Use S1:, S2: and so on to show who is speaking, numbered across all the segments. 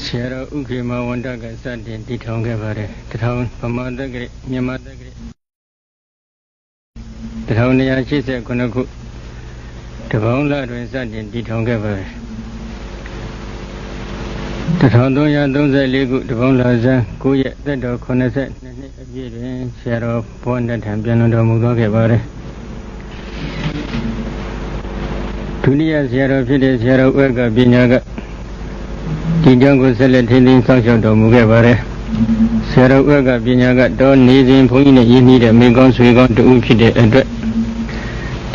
S1: Sierra Ukima Wandaka sat in Ditongavare, the town Pamada Great, Yamada Great. The town Yachisa Konaku, the Vonla sat in Ditongavare. The town Doya Legu, the Vonla, Kuya, the dog Konaset, Sierra Ponda Tampiano Mugavare. Tulia Sierra Fide Sierra Uega Binaga. The jungle celebrating social Mugavare. Sarah Uega Binaga don't need in Puna, you need a Megons we got to Upide address.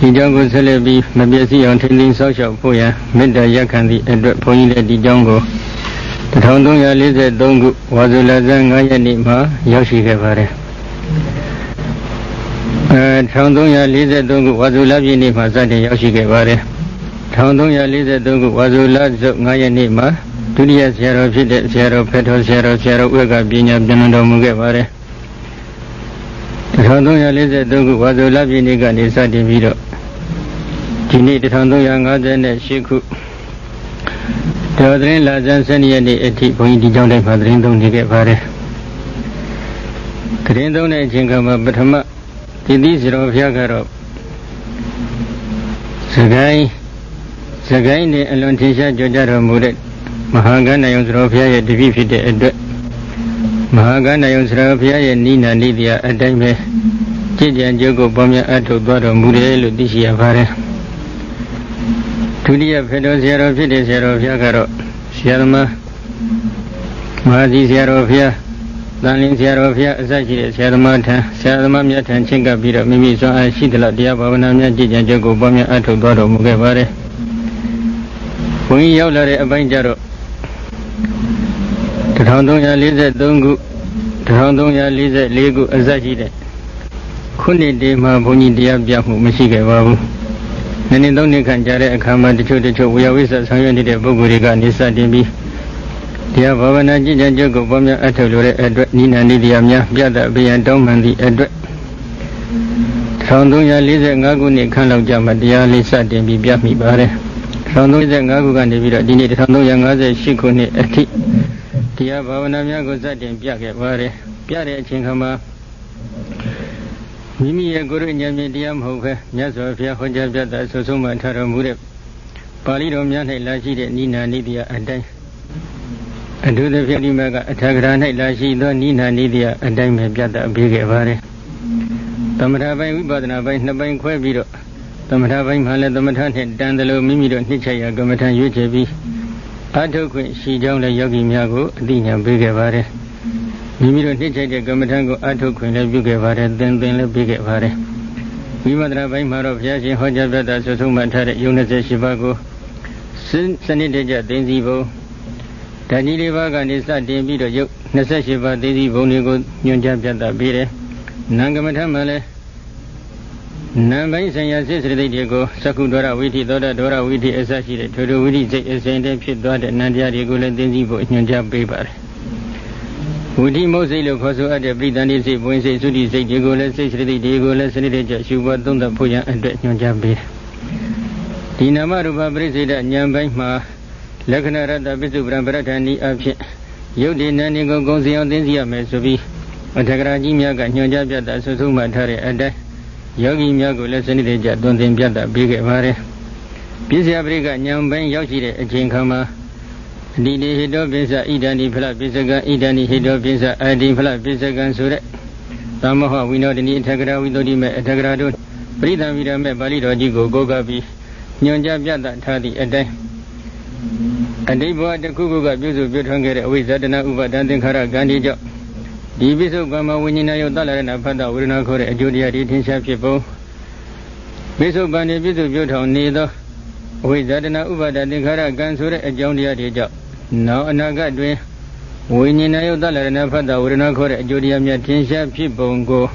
S1: The jungle celebrity Mabesi on tending social Poya, Meda Yakan the address Poina the jungle. The Tondoya lizard Dongu was a Lazanga Nima, Yoshi Gavare. Tondoya lizard Dongu was a Lavinima, Yoshi Gavare. Tondoya lizard Dongu was a Lazanga Nima. Tulia Sierra Fide, Sierra Petro, Sierra Uega, Bina, Benando Mugavare. The Tondoya lizard dog was a Laviniga and Sadi Vido. Tini, the Tondoya Gadan, Shiku. The other in Lazan Sania, the 80 John de Padrindo Nigavare. Grindon and Jinkama Batama, the Zero Yagaro. Sagai, the Alontisha Jojaro Muret. Mahagana Yonsrofia, the Vifide address. Mahagana Yonsrofia, Nina Nidia, Adame, Chidian Jogo Bomia Ato Bado Murelo, Disia Vare. Tudia Pedo Zero Fide Zero Yagaro, Sierma Mazi Zero Fia, Dalin Zero Fia, Zachi, Siermata, Myomyat and Chinga Bida, Mimi, so I see the Ladia Bavanamia, Chidian Jogo Bomia Ato Bado Mugavare. We Yolare Abanjaro. The Tondoya lizard Dongu, the Tondoya lizard Legu Azajide. Kuni de Mabuni Diabiahu, Michiga Babu. Many don't can Jare Kama the Chocho, we are with us, I ended a Boguriga, Nisa Debi. Dia Bavana Jijan Jogo Bomia Atolore, Nina Nidiamia, Biada Bay and Doman the address. Tondoya lizard Naguni Kanao Jama, Dia Lisa Debi Biami Bare. Tondoya Nagugan de Vida, Dini, Tondoya Naza Shikuni Ati. Dia Bavanamia goes at in Piaget Vare, Piare Chinkama Mimi Guru Yamidiam Hoke, Yazofia Hojabata, Sosuma Taramure, Palido Miane Lashi, Nina Nidia, and Dai. And do the Vidimaga Atagrana Lashi, Nina Nidia, and Dai Mabjata Big Vare. Tamarabai, Badanabai, Nabai Quabido, Tamarabai, Hala, the Matan, Dandalo, Mimido, Nichaya, Gomatan, UJB. Ato Queen, she down the Yogi Miago, Dina Bigavare. Mimido Nichaya, Gomatango, Ato Queen, Bugavare, then the Bigavare. We mother by Maro Yashi, Hojabata, Sosuma Tare, Unas Shivago, Sanitaja, Denzivo, Tanili Vagan is that Debido, Nasashiva, Denzivo, Nigo, Yunjabata Bire, Nangamatamale. Nambai Sayasis Diego, Sakudora Witty, Dora Witty, Esashi, Todo Witty, Saint Pit, Nadia Regula Denzivo, Yunjab Paper. Woody Moselo Coso at the Britani, Wednesday, Sudi, Diego, let's say Diego, let's say Shuba, Donda Puya, and Yunjab Bay. Dinamaruba Brisida, Nyambaima, Lakanara, the Bisu Brambaratani, Abshe, Yodi Nanigo goes on Denzia Mesobi, Atagraji Miaga, Yunjab, Sosuma Tare, and Yogi Miago, let's say the don't think Piata, Big Vare. Pizza Briga, Nyamban Yoshi, Jinkama. Didi Hido Pizza, Idani Pla Pizzaga, Idani Hido Pizza, Adi Pla Pizzagan Sure. Tamaha, we know the Integra, we don't even Integrado. Brida Vida Me Balido Jigo, Gogabi, Nyonja Piata, Tadi, a day. And they bought the Kuga, Buzu, Butanga, with Zadana Uba, Dantin Kara, Gandhi job. The Bisu Gama Winina Dollar and Apada, Urina Kore, Julia, Eating Shapipo. Bisu Bani Bisu Buton, neither. With Zadana Uba, Dankara, Gansura, a Jonia job. Now Anaga Dwe Winina Dollar and Apada, Urina Kore, Julia, Yatin Shapipo, go.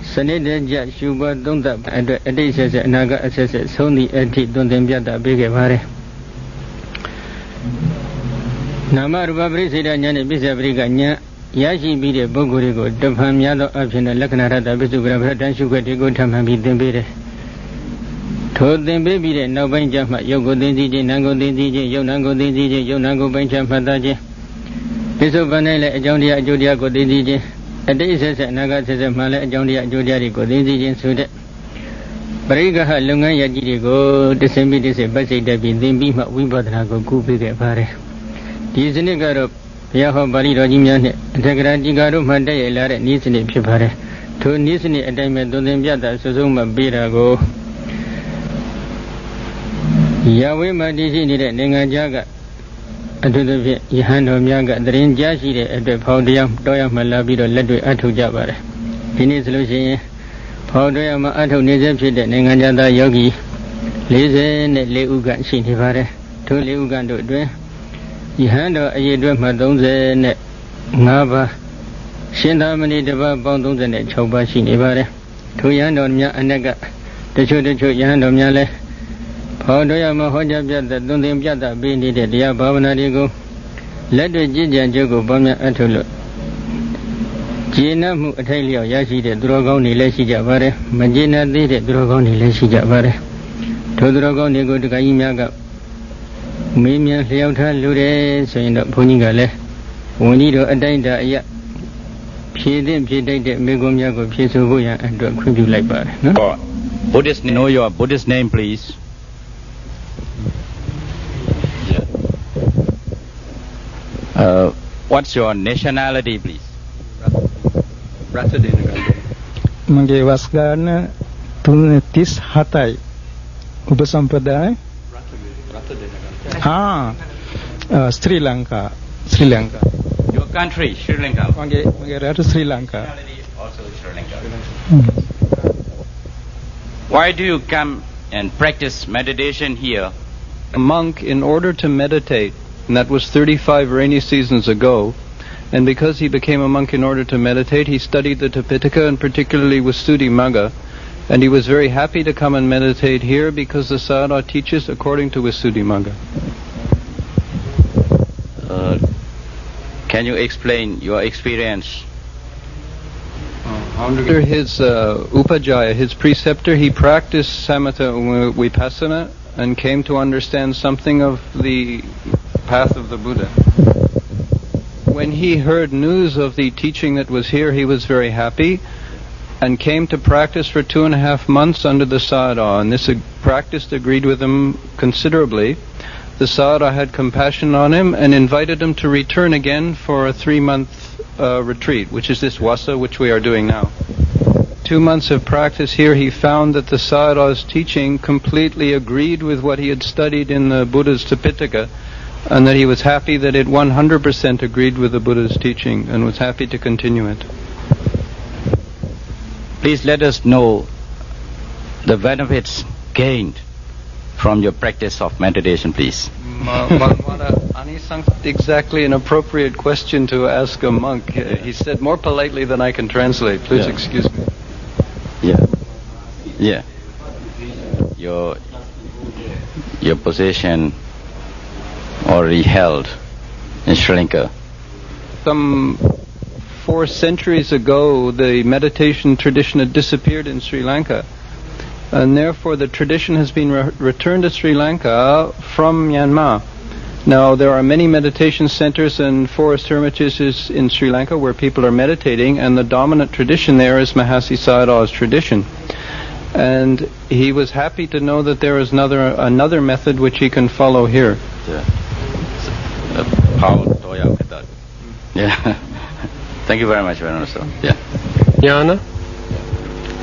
S1: Senate Judge Shuba, don't up, and a day says Naga assesses, only a tit, don't them get that big Vare. Namar Babri said, Bisa Brigania. Yashi be the Bogurigo, the Pamiado option, and Lakanara, the Bisu and Sugar, the good time and beat them better. Told them baby, now Benjama, Yogo Dizzy, Nango Dizzy, Yonango Dizzy, Yonango Benjam Padaje, Piso Panele, a Jondia, Judia, Godizin, a day says Naga says a Mala, Jondia, Judia, Godizin, Sudet. Briga had Lunga Yajigo, the same bit is a basic Debbie, then be my Wimbadnago, Kupi, Pare. This nigger of Yaho Bali Rojimian, Tegradigaru, Monday, Lara, Nisini, Pipare. To Nisini, a diamond, don't them Yada, Suzuma, Birago. Yahweh Madisi did a Ninga Jaga. To the Yahano Yaga, the Rin Jashi at the Paudiam, Doya Malabido, led to Atu Jabare. In his Lucian. Paudoyama Atu Nizepsi, the Ningajada Yogi, Lizen, Leuga, Shinivare, to Leugando Dwe, Yahando Ayedwe Madonze, Nava, Shindamani Deva Bondons and Choba Shinivare, to Yandomia Anaga, the children to Yandomyale, Paudoyama Hojabia, the Dundim Jada, being the Yabavanago, led the Jijan Jogo Bamia Atulu. Jina mu Italia Yashi de Drogoni Leshi Javare, Magina de Drogoni Leshi Javare. To Drogoni go to Kaimiaga Mimia Leota Lure, so in the Punigale. We need a danger, ya. Pidem, Pidate, Megomiago, Piesuya, and to equip you like bar.
S2: Buddhist, know your Buddhist name, please. Yeah. What's your nationality, please?
S3: Mage Vasgana Tunetis Hatai Upasampradaya Sri Lanka. Sri Lanka.
S2: Your country, Sri Lanka.
S3: Mage Sri Lanka.
S2: Also Sri Lanka. Why do you come and practice meditation here?
S4: A monk, in order to meditate, and that was 35 rainy seasons ago. And because he became a monk in order to meditate, he studied the Tipitaka and particularly Visuddhimagga. And he was very happy to come and meditate here because the Sayadaw teaches according to Visuddhimagga.
S2: Can you explain your experience?
S4: Under his upajjhaya, his preceptor, he practiced samatha vipassana and came to understand something of the path of the Buddha. When he heard news of the teaching that was here, he was very happy and came to practice for 2.5 months under the Sayadaw. And this practice agreed with him considerably. The Sayadaw had compassion on him and invited him to return again for a 3-month retreat, which is this wasa which we are doing now. 2 months of practice here, he found that the Sayadaw's teaching completely agreed with what he had studied in the Buddha's Tipitaka, and that he was happy that it 100% agreed with the Buddha's teaching and was happy to continue it.
S2: Please let us know the benefits gained from your practice of meditation, please.
S4: Exactly an appropriate question to ask a monk. He said more politely than I can translate. Please excuse me.
S2: Yeah. Your position already held in Sri Lanka.
S4: Some 4 centuries ago, the meditation tradition had disappeared in Sri Lanka, and therefore the tradition has been returned to Sri Lanka from Myanmar. Now, there are many meditation centers and forest hermitages in Sri Lanka where people are meditating, and the dominant tradition there is Mahasi Sayadaw's tradition. And he was happy to know that there is another method which he can follow here.
S2: Yeah. Thank you very much, Venerable Sir. Yeah.
S5: Jnana.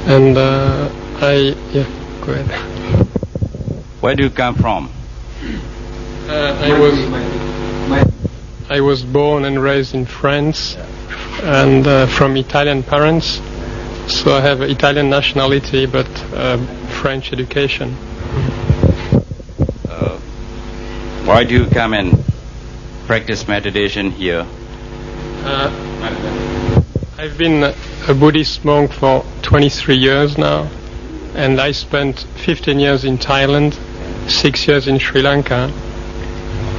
S5: And go ahead.
S2: Where do you come from?
S5: I was born and raised in France, and from Italian parents, so I have Italian nationality but French education.
S2: Why do you come and practice meditation here?
S5: I've been a Buddhist monk for 23 years now, and I spent 15 years in Thailand, 6 years in Sri Lanka,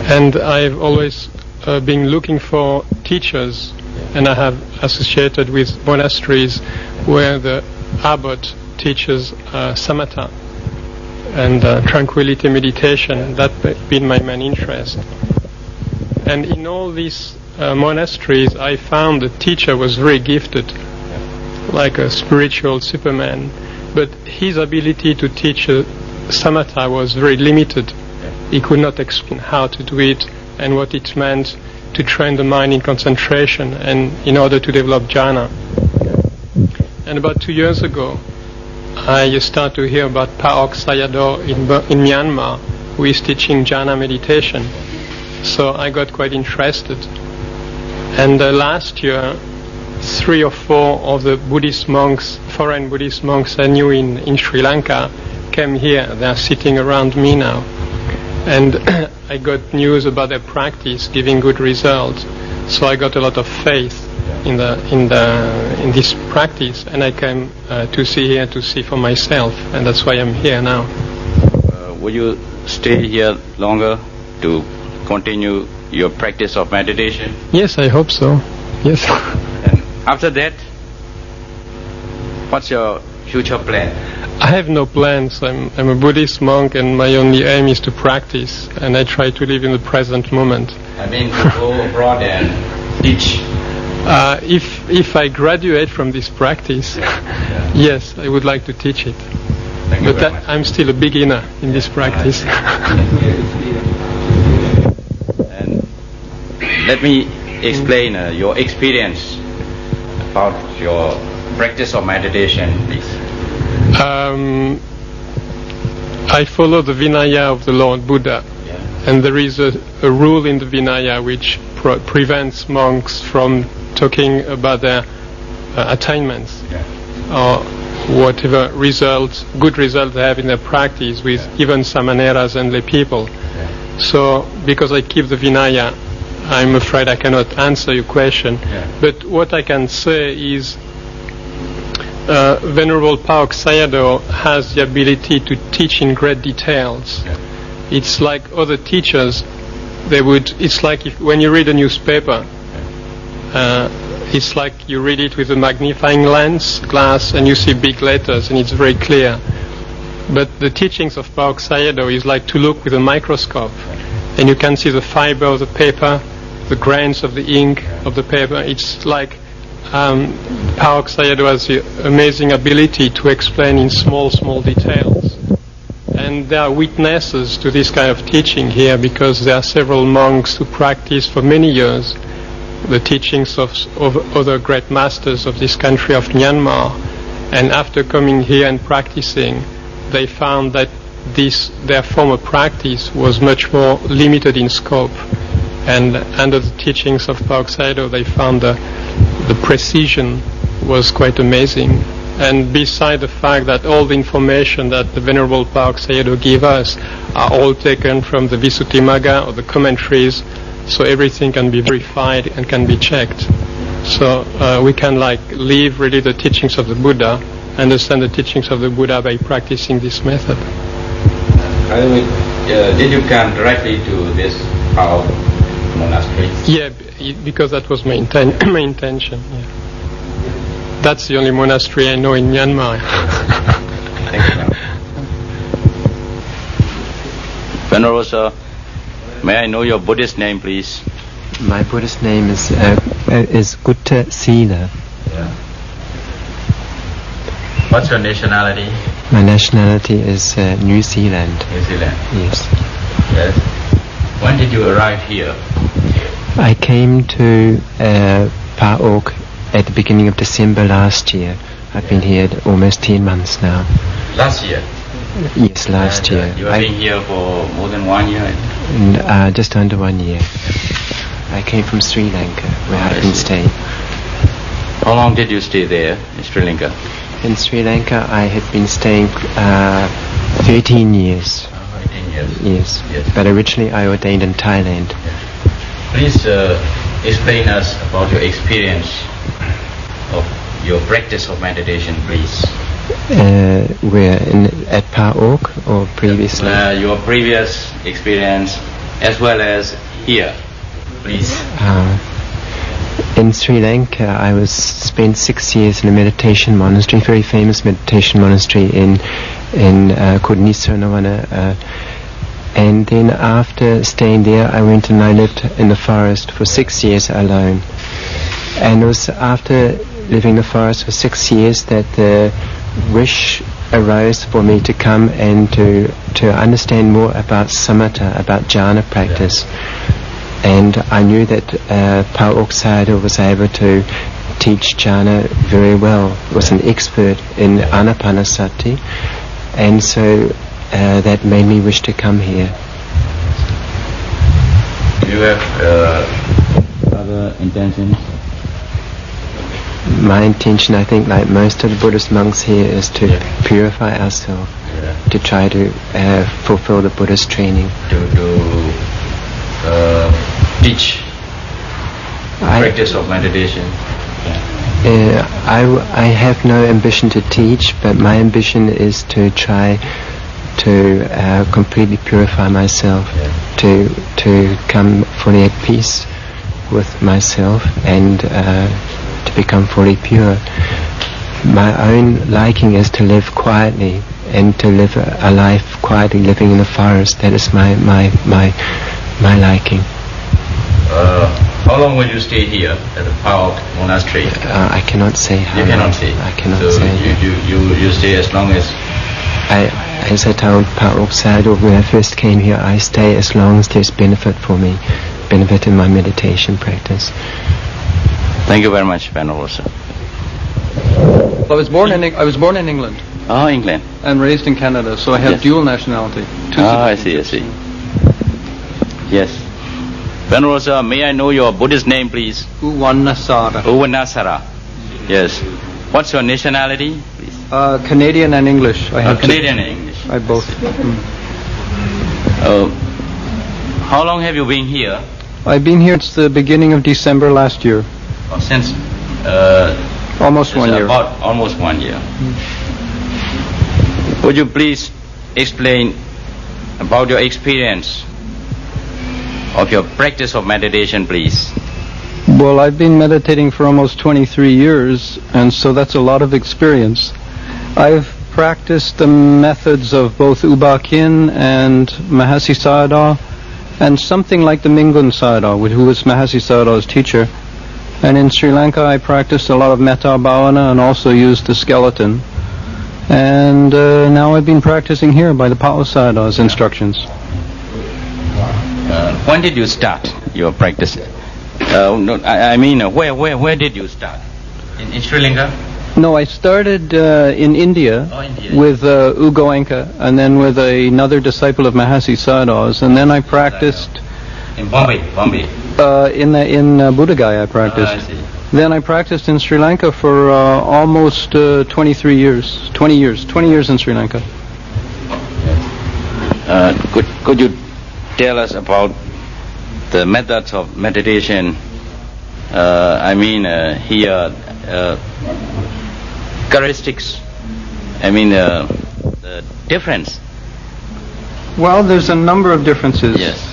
S5: and I've always been looking for teachers, and I have associated with monasteries where the abbot teaches samatha and tranquility meditation. That's been my main interest. And in all these monasteries, I found the teacher was very gifted, like a spiritual Superman. But his ability to teach samatha was very limited. He could not explain how to do it and what it meant to train the mind in concentration and in order to develop jhana. And about 2 years ago, I started to hear about Pa Auk Sayadaw in Myanmar, who is teaching jhana meditation. So I got quite interested. And last year, 3 or 4 of the Buddhist monks, foreign Buddhist monks I knew in Sri Lanka, came here. They are sitting around me now. And I got news about their practice giving good results. So I got a lot of faith in this practice, and I came to see for myself, and that's why I'm here now.
S2: Will you stay here longer to continue your practice of meditation?
S5: Yes, I hope so. Yes.
S2: And after that, what's your future plan?
S5: I have no plans. I'm a Buddhist monk, and my only aim is to practice, and I try to live in the present moment.
S2: I mean, to go abroad and teach.
S5: If I graduate from this practice, yes, I would like to teach it. But I'm still a beginner in this practice.
S2: And let me explain your experience about your practice of meditation, please.
S5: I follow the Vinaya of the Lord Buddha, and there is a rule in the Vinaya which prevents monks from talking about their attainments or whatever good result they have in their practice with even samaneras and lay people. So because I keep the Vinaya, I'm afraid I cannot answer your question. But what I can say is Venerable Pa Auk Sayadaw has the ability to teach in great details. It's like other teachers, it's like when you read a newspaper, it's like you read it with a magnifying glass, and you see big letters, and it's very clear. But the teachings of Pa Auk Sayadaw is like to look with a microscope, and you can see the fiber of the paper, the grains of the ink of the paper. It's like Pa Auk Sayadaw has the amazing ability to explain in small details. And there are witnesses to this kind of teaching here, because there are several monks who practice for many years the teachings of other great masters of this country of Myanmar. And after coming here and practicing, they found that their form of practice was much more limited in scope. And under the teachings of Pa Auk Sayadaw, they found the precision was quite amazing. And beside the fact that all the information that the Venerable Pa Auk Sayadaw gave us are all taken from the Visuddhimagga or the commentaries, so everything can be verified and can be checked. So we can live really the teachings of the Buddha, understand the teachings of the Buddha by practicing this method.
S2: By the way, did you come directly to this Pa Auk monastery?
S5: Yeah, because that was my intention. Yeah. That's the only monastery I know in Myanmar.
S2: Thank you. Venerable Sir, may I know your Buddhist name, please?
S6: My Buddhist name is Gutta Sila.
S2: Yeah. What's your nationality?
S6: My nationality is New Zealand.
S2: New Zealand.
S6: Yes.
S2: Yes. When did you arrive here?
S6: I came to Pa Auk at the beginning of December last year. I've been here almost 10 months now.
S2: Last year?
S6: Yes, last year.
S2: You have been here for more than 1 year?
S6: Just under 1 year. I came from Sri Lanka, where I've been staying.
S2: How long did you stay there in Sri Lanka?
S6: In Sri Lanka, I had been staying 13 years.
S2: 13 years?
S6: Yes.
S2: Yes.
S6: But originally I ordained in Thailand.
S2: Yes. Please explain us about your experience of your practice of meditation, please.
S6: Where at Pa Auk or previously?
S2: Your previous experience as well as here, please.
S6: In Sri Lanka, I spent 6 years in a meditation monastery, very famous meditation monastery called Nisarnawana, And then after staying there, I went and I lived in the forest for 6 years alone. And it was after living in the forest for 6 years that the wish arose for me to come and to understand more about samatha, about jhana practice. And I knew that Pa Auk Sayadaw was able to teach jhana very well, was an expert in anapanasati, and so that made me wish to come here.
S2: Do you have other intentions?
S6: My intention, I think, like most of the Buddhist monks here, is to purify ourselves, to try to fulfill the Buddhist training.
S2: To teach practice of meditation.
S6: I have no ambition to teach, but my ambition is to try to completely purify myself, to come fully at peace with myself and to become fully pure. My own liking is to live quietly and to live a life quietly, living in the forest. That is my liking.
S2: How long will you stay here at the Pa Auk monastery?
S6: I cannot say how
S2: You cannot
S6: long.
S2: say.
S6: I cannot
S2: so
S6: say.
S2: You stay as long as.
S6: As I told Pa Auk Sayadaw when I first came here, I stay as long as there's benefit for me, benefit in my meditation practice.
S2: Thank you very much, Venerable Sir.
S4: I was born in England
S2: Oh, England.
S4: and raised in Canada, so I have dual nationality.
S2: I see. Yes. Venerable Sir, may I know your Buddhist name, please?
S4: Uwanasara.
S2: Uvanasara. Yes. What's your nationality, please?
S4: Canadian and English. I have
S2: Canadian and English.
S4: I both.
S2: How long have you been here?
S4: I've been here since the beginning of December last year.
S2: Since
S4: Almost 1 year.
S2: About almost 1 year. Would you please explain about your experience of your practice of meditation, please?
S4: Well, I've been meditating for almost 23 years, and so that's a lot of experience. I've practiced the methods of both Uba Khin and Mahasi Sayadaw, and something like the Mingun Sayadaw, who was Mahasi Sayadaw's teacher. And in Sri Lanka, I practiced a lot of Metta Bhavana and also used the skeleton. And now I've been practicing here by the Pa Auk Sayadaw's instructions.
S2: When did you start your practice? Where did you start? In Sri Lanka?
S4: No, I started in India, with Ugoenka, and then with another disciple of Mahasi Sayadaw's, and then I practiced
S2: in Bombay.
S4: In Buddha Gaya I practiced.
S2: I see.
S4: Then I practiced in Sri Lanka for almost 23 years. 20 years in Sri Lanka.
S2: Could you tell us about the methods of meditation? Characteristics. The difference.
S4: Well, there's a number of differences.
S2: Yes.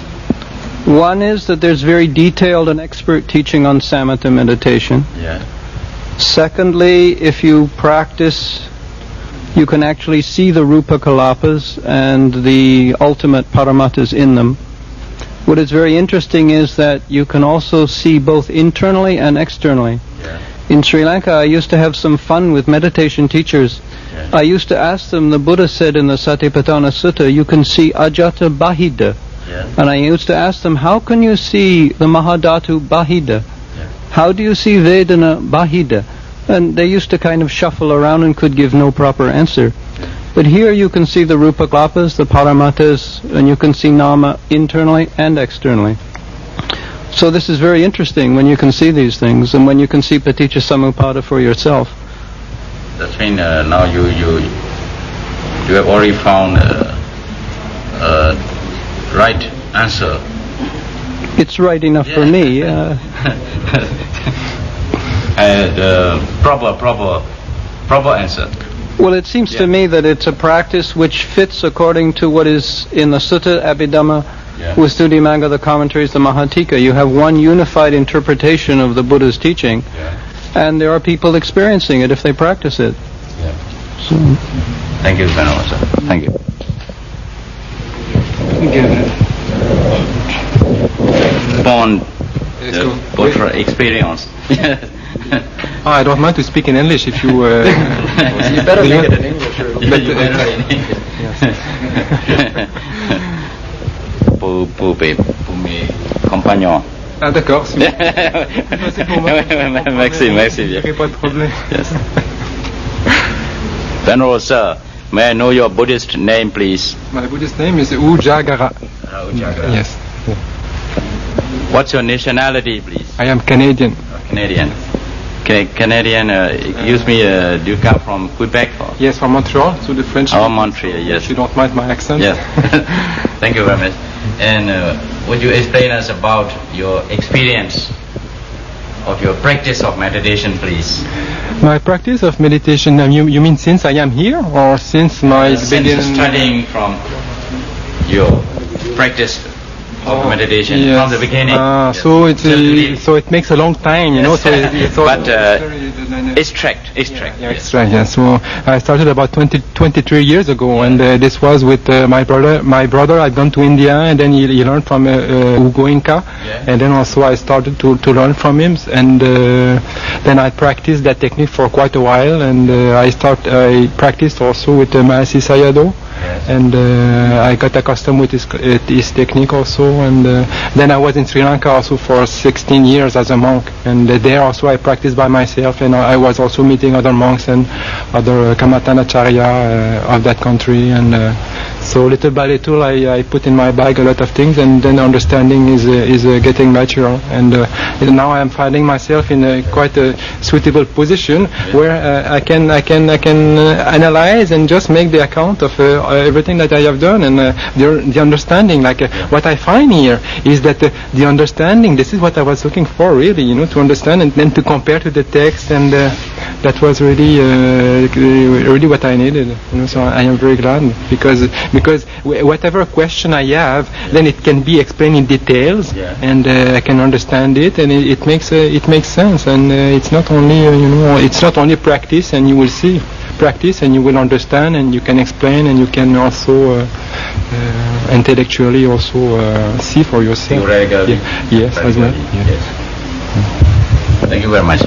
S4: One is that there's very detailed and expert teaching on samatha meditation.
S2: Yeah.
S4: Secondly, if you practice, you can actually see the rupa kalapas and the ultimate paramatas in them. What is very interesting is that you can also see both internally and externally.
S2: Yeah.
S4: In Sri Lanka, I used to have some fun with meditation teachers.
S2: Yeah.
S4: I used to ask them, the Buddha said in the Satipatthana Sutta, you can see ajata bahida.
S2: Yeah.
S4: And I used to ask them, how can you see the Mahadhatu Bahida?
S2: Yeah.
S4: How do you see Vedana Bahida? And they used to kind of shuffle around and could give no proper answer. But here you can see the Rupa Klapas, the Paramatas, and you can see Nama internally and externally. So this is very interesting when you can see these things, and when you can see Paticca Samuppada for yourself.
S2: That means now you have already found right answer.
S4: It's right enough for me.
S2: Proper answer.
S4: Well, it seems to me that it's a practice which fits according to what is in the Sutta Abhidhamma, Visuddhimagga, the commentaries, the Mahatika. You have one unified interpretation of the Buddha's teaching, and there are people experiencing it if they practice it.
S2: So. Thank you, Venerable Sir. Thank you. Bond both experience.
S3: I don't mind to speak in English if you.
S2: You better make it in English. You better in English. Pour mes compagnons.
S3: Ah d'accord.
S2: Merci, merci.
S3: Pas de problème.
S2: Yes. Venerable Sir, may I know your Buddhist name, please?
S3: My Buddhist name is Ujagara. Yes.
S2: What's your nationality, please?
S3: I am Canadian.
S2: Canadian. Canadian, excuse me, do you come from Quebec? Or?
S3: Yes, from Montreal, to the French.
S2: Oh, Montreal, yes.
S3: If you don't mind my accent.
S2: Yes. Thank you very much. And would you explain us about your experience of your practice of meditation, please?
S3: My practice of meditation, you mean since I am here or since my beginning?
S2: Since studying from your practice of meditation from the beginning.
S3: So it makes a long time, you know. So
S2: but extract.
S3: Yes. Right. Yeah. So I started about 23 years ago, and this was with my brother. My brother, I've gone to India, and then he learned from Ugo Inca, and then also I started to learn from him, and then I practiced that technique for quite a while, and I practiced also with Mahasi Sayadaw. And I got accustomed with his technique also, and then I was in Sri Lanka also for 16 years as a monk, and there also I practiced by myself, and I was also meeting other monks and other Kamatanacharya of that country, and so little by little I put in my bag a lot of things, and then understanding is getting natural, and now I am finding myself in a quite a suitable position where I can analyze and just make the account of everything that I have done, and the understanding, like what I find here is that the understanding, this is what I was looking for really, you know, to understand and then to compare to the text, and that was really what I needed, you know. So I am very glad because whatever question I have, then it can be explained in details, and I can understand it, and it makes sense, and it's not only it's not only practice, and you will see practice and you will understand, and you can explain, and you can also intellectually also see for yourself. Yes, as well.
S2: Yes. Thank you very much.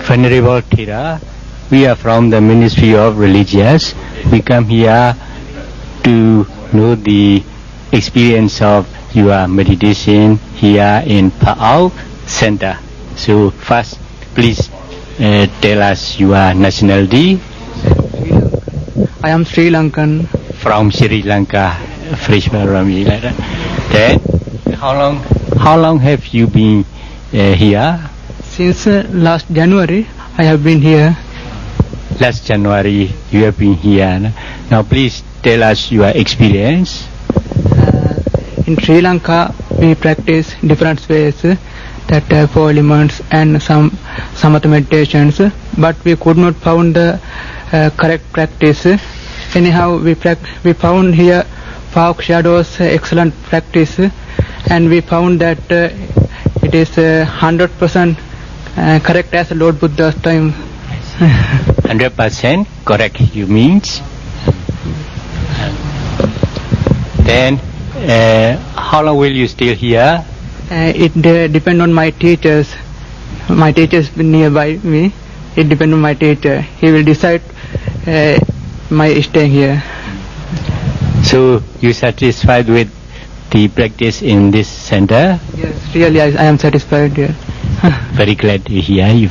S7: Venerable Thera, we are from the Ministry of Religious. We come here to know the experience of your meditation here in Pa'au Center. So first, please tell us your nationality.
S8: I am Sri Lankan.
S7: From Sri Lanka, fresh Rami. Then, how long have you been here?
S8: Since last January, I have been here.
S7: Last January, you have been here. Now, please tell us your experience.
S8: In Sri Lanka, we practice different ways, that 4 elements and some other meditations, but we could not found the correct practice. Anyhow, we found here Fog Shadows excellent practice, and we found that it is 100% correct as Lord Buddha's time.
S7: 100% correct, you means? Then, how long will you stay here?
S8: It depends on my teachers. My teachers nearby me. It depends on my teacher. He will decide my stay here.
S7: So you satisfied with the practice in this center?
S8: Yes, really, I am satisfied here.
S7: Very glad to hear you.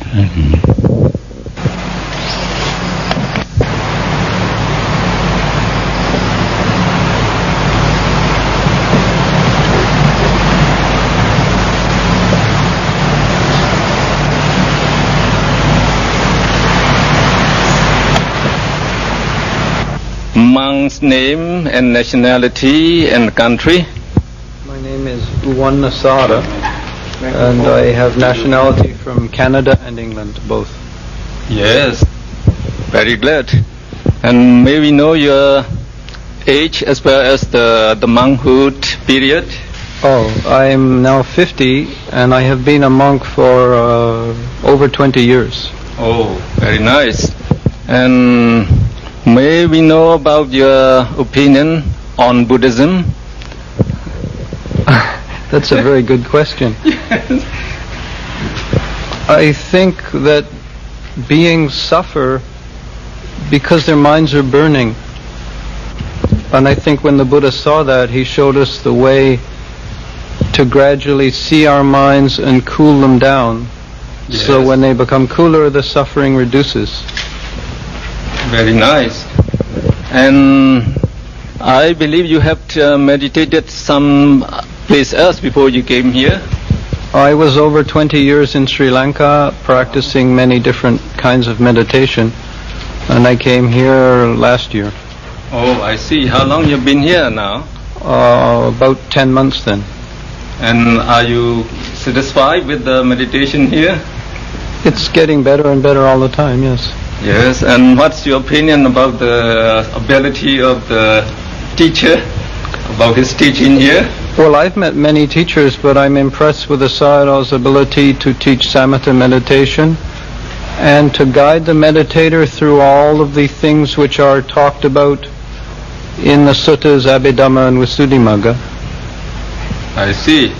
S3: Monk's name and nationality and country.
S4: My name is Uwan Nasada, and I have nationality from Canada and England, both.
S3: Yes, very glad. And may we know your age as well as the monkhood period?
S4: Oh, I'm now 50, and I have been a monk for over 20 years.
S3: Oh, very nice. And
S9: May we know about your opinion on Buddhism?
S4: That's a very good question. I think that beings suffer because their minds are burning. And I think when the Buddha saw that, he showed us the way to gradually see our minds and cool them down.
S9: Yes.
S4: So when they become cooler, the suffering reduces.
S9: Very nice. And I believe you have meditated some place else before you came here.
S4: I was over 20 years in Sri Lanka practicing many different kinds of meditation, and I came here last year.
S9: Oh, I see. How long you've been here now?
S4: About 10 months then.
S9: And are you satisfied with the meditation here?
S4: It's getting better and better all the time, yes.
S9: Yes, and what's your opinion about the ability of the teacher, about his teaching here?
S4: Well, I've met many teachers, but I'm impressed with the Sayadaw's ability to teach samatha meditation and to guide the meditator through all of the things which are talked about in the suttas, Abhidhamma and Visuddhimagga.
S9: I see.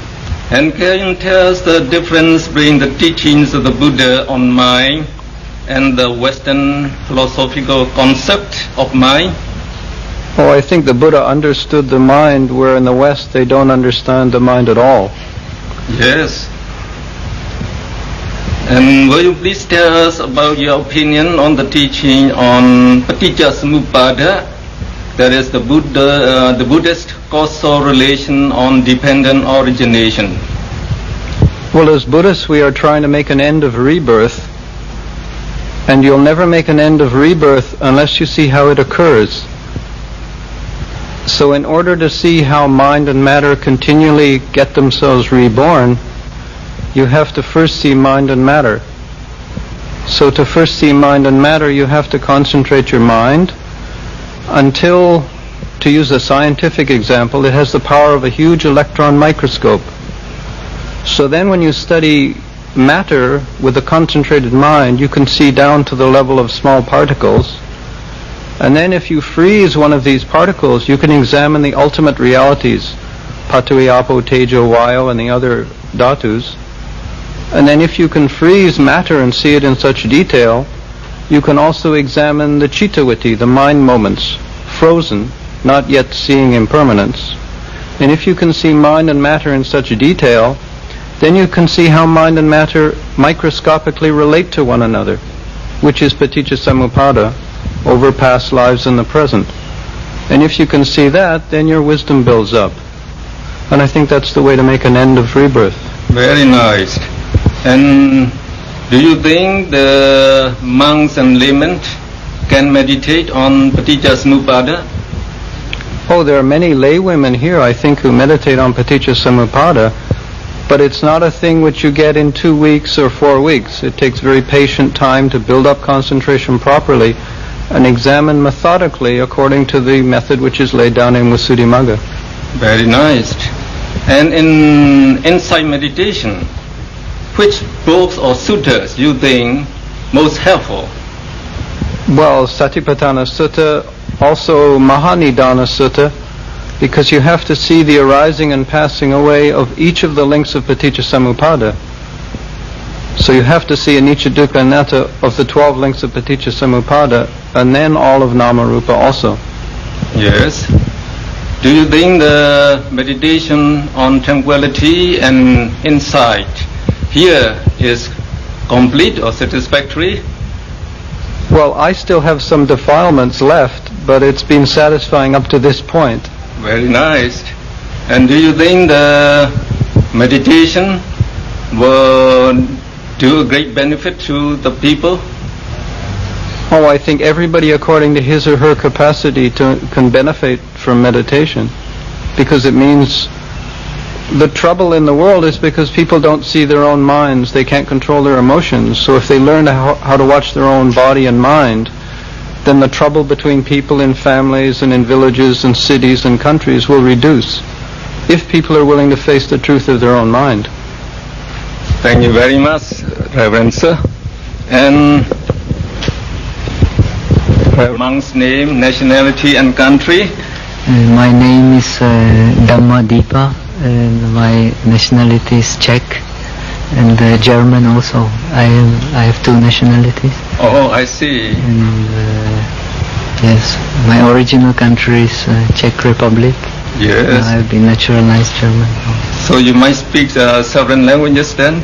S9: And can you tell us the difference between the teachings of the Buddha on mind and the Western philosophical concept of mind?
S4: Oh, I think the Buddha understood the mind, where in the West they don't understand the mind at all.
S9: Yes. And will you please tell us about your opinion on the teaching on Paticcasamuppada, that is the Buddhist causal relation on dependent origination?
S4: Well, as Buddhists we are trying to make an end of rebirth, and you'll never make an end of rebirth unless you see how it occurs. So in order to see how mind and matter continually get themselves reborn, you have to first see mind and matter. So to first see mind and matter, you have to concentrate your mind until, to use a scientific example, it has the power of a huge electron microscope. So then when you study matter with a concentrated mind, you can see down to the level of small particles. And then if you freeze one of these particles, you can examine the ultimate realities, Patui, Apo, Tejo, Vayu, and the other dhatus. And then if you can freeze matter and see it in such detail, you can also examine the cittavritti, the mind moments, frozen, not yet seeing impermanence. And if you can see mind and matter in such detail, then you can see how mind and matter microscopically relate to one another, which is Paticcasamuppada, over past lives and the present. And if you can see that, then your wisdom builds up. And I think that's the way to make an end of rebirth.
S9: Very nice. And do you think the monks and laymen can meditate on Paticcasamuppada?
S4: Oh, there are many lay women here, I think, who meditate on Paticcasamuppada, but it's not a thing which you get in 2 weeks or 4 weeks. It takes very patient time to build up concentration properly and examine methodically according to the method which is laid down in Visuddhimagga.
S9: Very nice. And in insight meditation, which books or suttas you think most helpful?
S4: Well, Satipatthana Sutta, also Mahanidana Sutta, because you have to see the arising and passing away of each of the links of Paticcasamuppada. So you have to see anicca, dukkha, anatta of the 12 links of Paticcasamuppada, and then all of Nama-rupa also.
S9: Yes. Do you think the meditation on tranquility and insight here is complete or satisfactory?
S4: Well, I still have some defilements left, but it's been satisfying up to this point.
S9: Very nice. And do you think the meditation will do a great benefit to the people?
S4: Oh, I think everybody according to his or her capacity can benefit from meditation, because it means the trouble in the world is because people don't see their own minds, they can't control their emotions. So if they learn how to watch their own body and mind, then the trouble between people in families and in villages and cities and countries will reduce, if people are willing to face the truth of their own mind.
S9: Thank you very much, Reverend Sir. And Monk's name, nationality and country.
S10: My name is Dhamma Deepa and my nationality is Czech and German also. I have two nationalities.
S9: Oh, I see.
S10: And yes, my original country is Czech Republic.
S9: Yes.
S10: I have been naturalized German.
S9: So you might speak several languages then?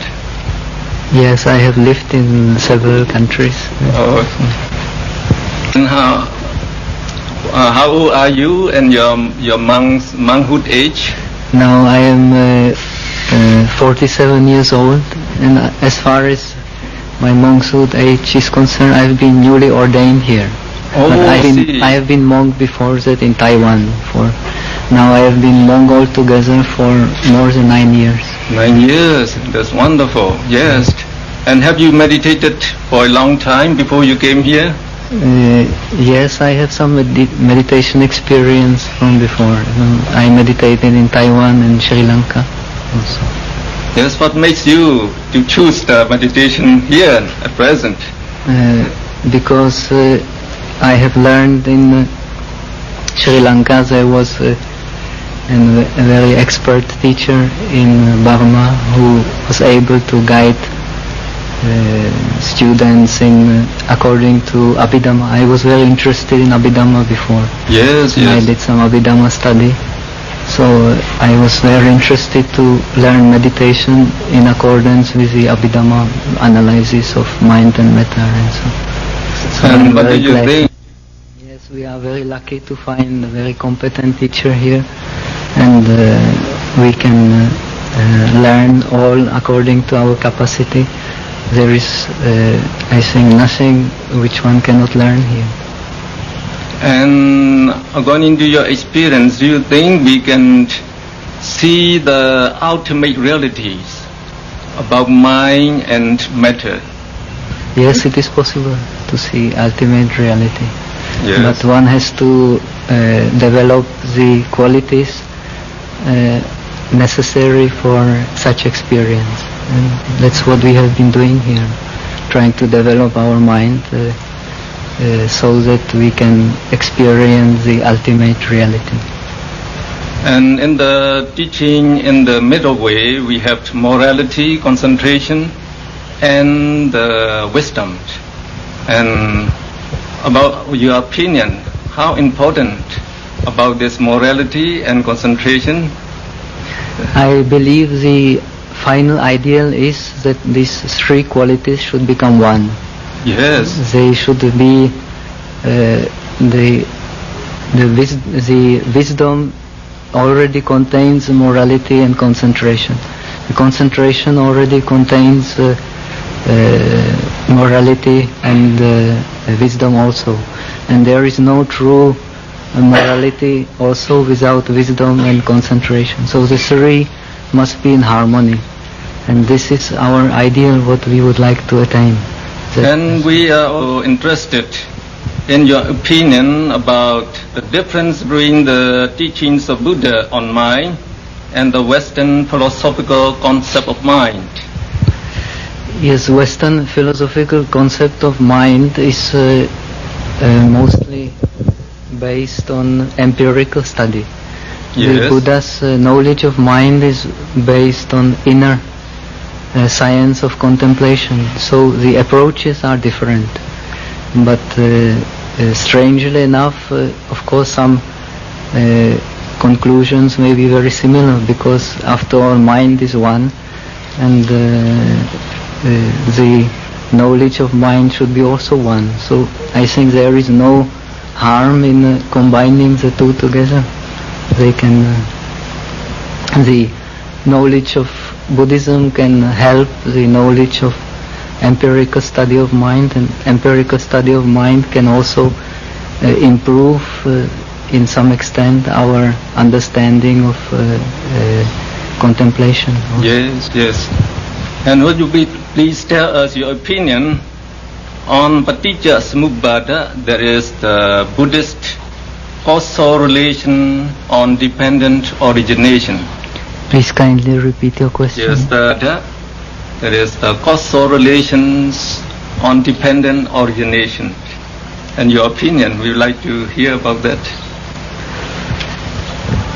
S10: Yes, I have lived in several countries.
S9: Oh. And how old are you and your monkhood age?
S10: Now I am 47 years old, and as far as my monkhood age is concerned, I have been newly ordained here.
S9: Oh,
S10: but
S9: I
S10: have been monk before that in Taiwan. Now I have been monk altogether for more than 9 years.
S9: 9 years, that's wonderful. Yes. And have you meditated for a long time before you came here?
S10: Yes, I have some meditation experience from before. I meditated in Taiwan and Sri Lanka also.
S9: Yes, what makes you to choose the meditation here at present?
S10: Because I have learned in Sri Lanka there was a very expert teacher in Burma who was able to guide students in according to Abhidhamma. I was very interested in Abhidhamma before.
S9: Yes,
S10: yes. I did some Abhidhamma study. So I was very interested to learn meditation in accordance with the Abhidhamma analysis of mind and matter and so.
S9: And what do you think?
S10: Yes, we are very lucky to find a very competent teacher here, and we can learn all according to our capacity. There is, I think, nothing which one cannot learn here.
S9: And according to your experience, do you think we can see the ultimate realities about mind and matter?
S10: Yes, it is possible to see ultimate reality.
S9: Yes.
S10: But one has to develop the qualities necessary for such experience. And that's what we have been doing here, trying to develop our mind so that we can experience the ultimate reality.
S9: And in the teaching, in the middle way, we have morality, concentration, and wisdom. And about your opinion, how important about this morality and concentration?
S10: I believe the final ideal is that these three qualities should become one.
S9: Yes.
S10: They should be the wisdom already contains morality and concentration. The concentration already contains morality and wisdom also. And there is no true morality also without wisdom and concentration. So the three must be in harmony. And this is our ideal, what we would like to attain.
S9: And we are interested in your opinion about the difference between the teachings of Buddha on mind and the Western philosophical concept of mind.
S10: Yes, Western philosophical concept of mind is mostly based on empirical study.
S9: Yes.
S10: The Buddha's knowledge of mind is based on inner science of contemplation. So the approaches are different. But strangely enough, of course, some conclusions may be very similar, because after all, mind is one, and the knowledge of mind should be also one. So I think there is no harm in combining the two together. They can, the knowledge of Buddhism can help the knowledge of empirical study of mind, and empirical study of mind can also improve in some extent our understanding of contemplation.
S9: Yes, yes. And would you please tell us your opinion on Paticca Samuppada, that is the Buddhist causal relation on dependent origination?
S10: Please kindly repeat your question.
S9: Yes, that is the causal relations on dependent origination. and your opinion. We would like to hear about that.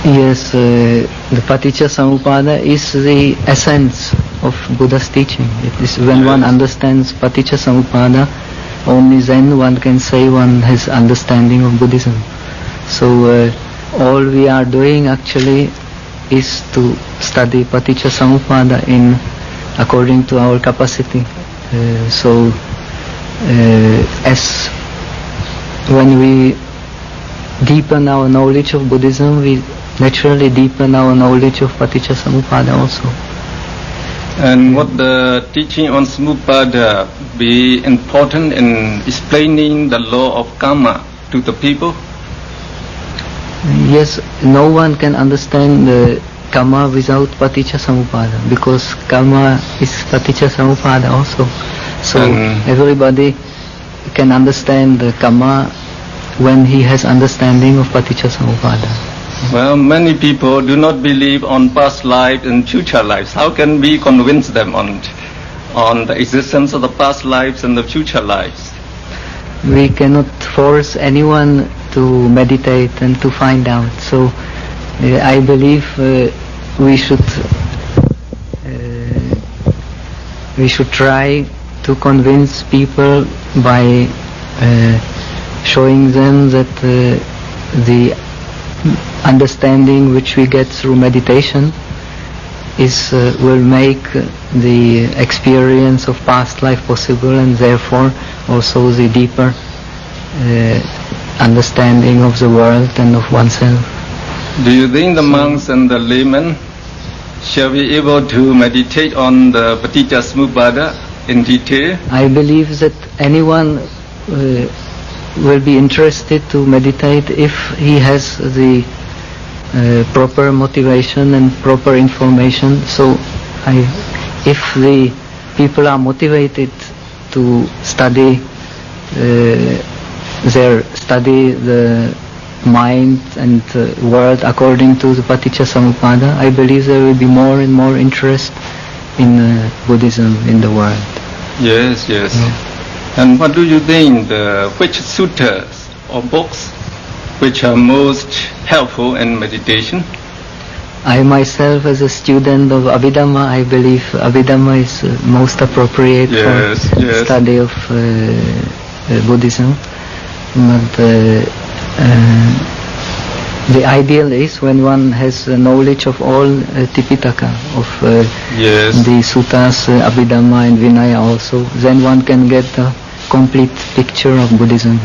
S10: Yes, the Paticca-samuppada is the essence of Buddha's teaching. It is when one understands Paticca-samuppada, only then one can say one has understanding of Buddhism. So all we are doing actually is to study Paticca-samuppada according to our capacity. As when we deepen our knowledge of Buddhism, we naturally deepen our knowledge of Paticca-samuppada also.
S9: And what the teaching on Samuppada be important in explaining the law of karma to the people?
S10: Yes, no one can understand the karma without Paticca-samuppada, because karma is Paticca-samuppada also. So everybody can understand the karma when he has understanding of Paticca-samuppada.
S9: Well, many people do not believe on past life and future lives. How can we convince them on the existence of the past lives and the future lives?
S10: We cannot force anyone to meditate and to find out. So I believe we should try to convince people by showing them that the understanding which we get through meditation will make the experience of past life possible, and therefore also the deeper understanding of the world and of oneself.
S9: Do you think the monks and the laymen shall be able to meditate on the Paticca-samuppada in detail?
S10: I believe that anyone will be interested to meditate if he has the proper motivation and proper information. So if the people are motivated to study the mind and world according to the Paticca-samuppada, I believe there will be more and more interest in Buddhism in the world.
S9: Yes. Yeah. And what do you think, which suttas or books which are most helpful in meditation?
S10: I myself, as a student of Abhidhamma, I believe Abhidhamma is most appropriate for study of Buddhism. But the ideal is when one has knowledge of all Tipitaka, of the suttas, Abhidhamma and Vinaya also, then one can get a complete picture of Buddhism.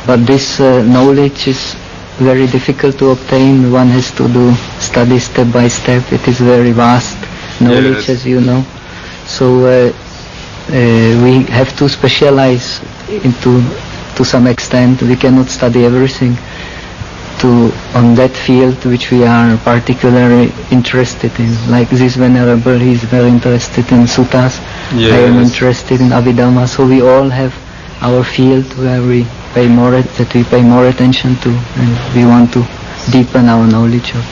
S10: But this knowledge is very difficult to obtain. One has to study step by step. It is very vast knowledge, as you know. So we have to specialize to some extent. We cannot study everything on that field which we are particularly interested in. Like this Venerable, he is very interested in suttas. I am interested in Abhidhamma. So we all have our field where we pay more attention to, and we want to deepen our knowledge of.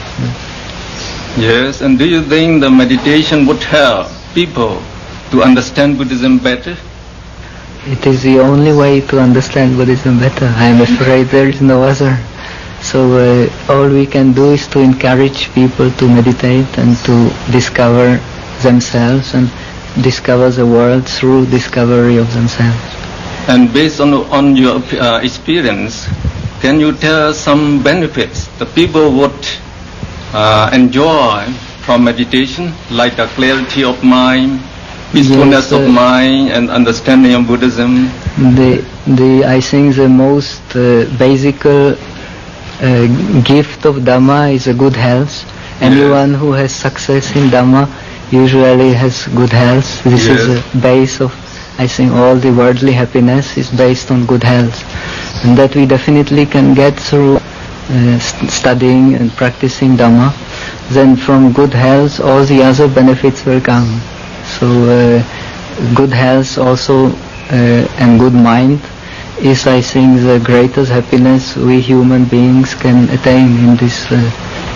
S9: Yes, and do you think the meditation would help people to understand Buddhism better?
S10: It is the only way to understand Buddhism better. I am afraid there is no other. So all we can do is to encourage people to meditate and to discover themselves and discover the world through discovery of themselves.
S9: And based on your experience, can you tell us some benefits the people would enjoy from meditation, like the clarity of mind, peacefulness of mind, and understanding of Buddhism?
S10: I think the most basic gift of Dhamma is a good health. Anyone who has success in Dhamma usually has good health. This is the base of, I think, all the worldly happiness is based on good health, and that we definitely can get through studying and practicing Dhamma. Then from good health all the other benefits will come. So good health also and good mind is, I think, the greatest happiness we human beings can attain in this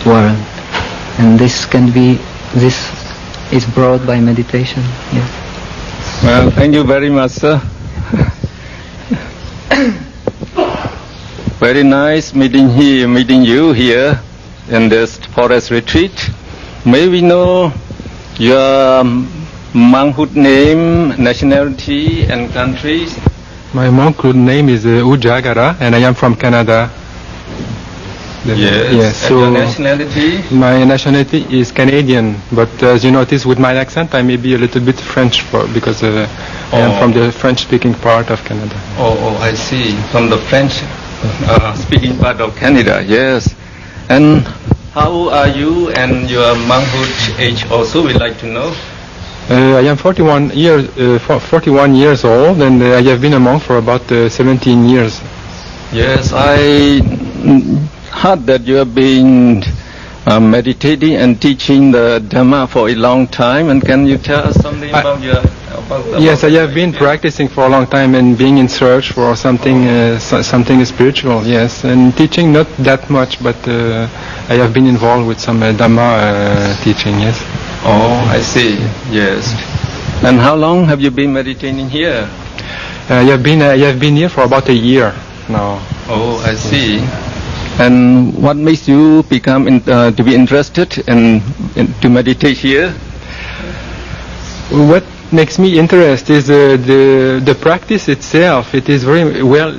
S10: world, and this is brought by meditation. Yes.
S9: Well, thank you very much, sir. Very nice meeting you here in this forest retreat. May we know your monkhood name, nationality, and countries?
S3: My monkhood name is Ujagara, and I am from Canada.
S9: Yes.
S3: So
S9: and your nationality?
S3: My nationality is Canadian, but as you notice with my accent, I may be a little bit French because I am from the French-speaking part of Canada.
S9: Oh, I see. From the French-speaking part of Canada, yes. And how old are you and your monkhood age also? We'd like to know.
S3: I am 41 years old, and I have been a monk for about 17 years.
S9: Yes, I heard that you have been meditating and teaching the Dhamma for a long time. And can you tell us something about your?
S3: Yes, I have been practicing for a long time and being in search for something, something spiritual. Yes, and teaching not that much, but I have been involved with some Dhamma teaching. Yes.
S9: Oh, I see. Yes. And how long have you been meditating here?
S3: I have been here for about a year now.
S9: Oh, I see. And what makes you become to be interested in to meditate here?
S3: What makes me interested is the practice itself. It is very well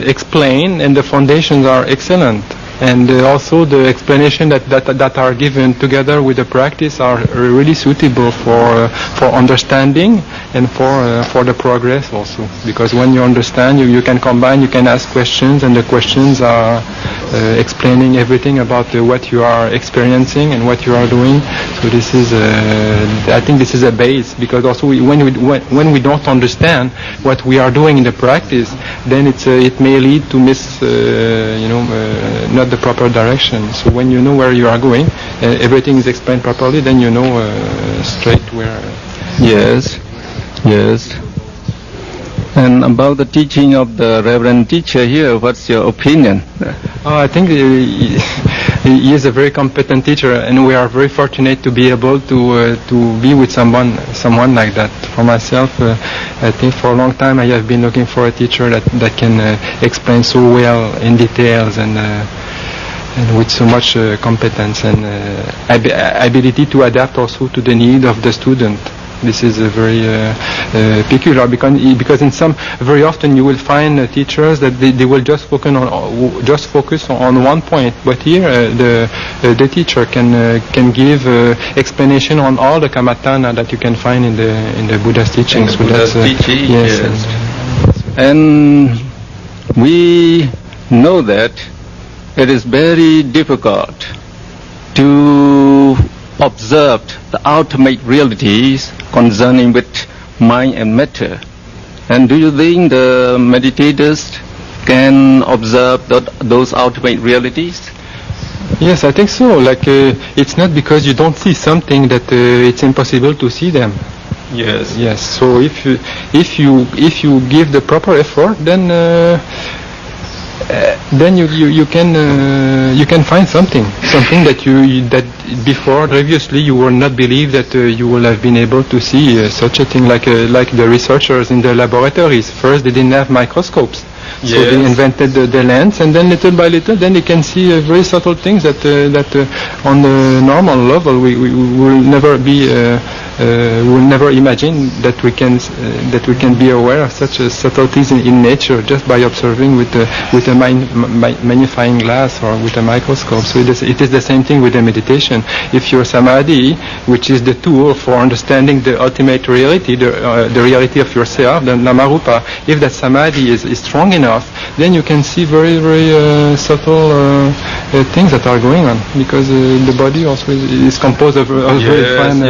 S3: explained, and the foundations are excellent. And also the explanation that are given together with the practice are really suitable for understanding and for the progress also. Because when you understand, you can combine, you can ask questions, and the questions are explaining everything about what you are experiencing and what you are doing. So this is, I think this is a base, because also when we don't understand what we are doing in the practice, then it may lead to not the proper direction. So when you know where you are going, everything is explained properly, then you know straight where.
S9: Yes. And about the teaching of the Reverend Teacher here, what's your opinion?
S3: I think he is a very competent teacher, and we are very fortunate to be able to be with someone like that. For myself, I think for a long time I have been looking for a teacher that can explain so well in details and with so much competence and ability to adapt also to the need of the student. This is a very peculiar, because in some, very often you will find teachers that they will just focus on one point, but here the teacher can give explanation on all the kamatana that you can find in the Buddha's teachings.
S9: So that's yes. And we know that it is very difficult to observe the ultimate realities concerning with mind and matter. And do you think the meditators can observe those ultimate realities?
S3: Yes, I think so. Like it's not because you don't see something that it's impossible to see them.
S9: Yes.
S3: So if you give the proper effort, then you can find something that before previously you will not believe that you will have been able to see such a thing, like the researchers in the laboratories. First they didn't have microscopes, so they invented the lens, and then little by little then they can see very subtle things that on the normal level we will never be will never imagine that we can be aware of such subtleties in nature just by observing with a magnifying glass or with a microscope. So it is the same thing with the meditation. If your samadhi, which is the tool for understanding the ultimate reality, the reality of yourself, the namarupa, if that samadhi is strong enough, then you can see very, very subtle things that are going on, because the body also is composed of very fine.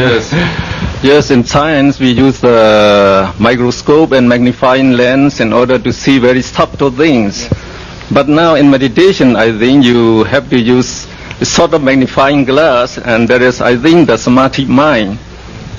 S9: Yes, in science we use the microscope and magnifying lens in order to see very subtle things. But now in meditation, I think you have to use a sort of magnifying glass, and that is, I think, the samadhi mind.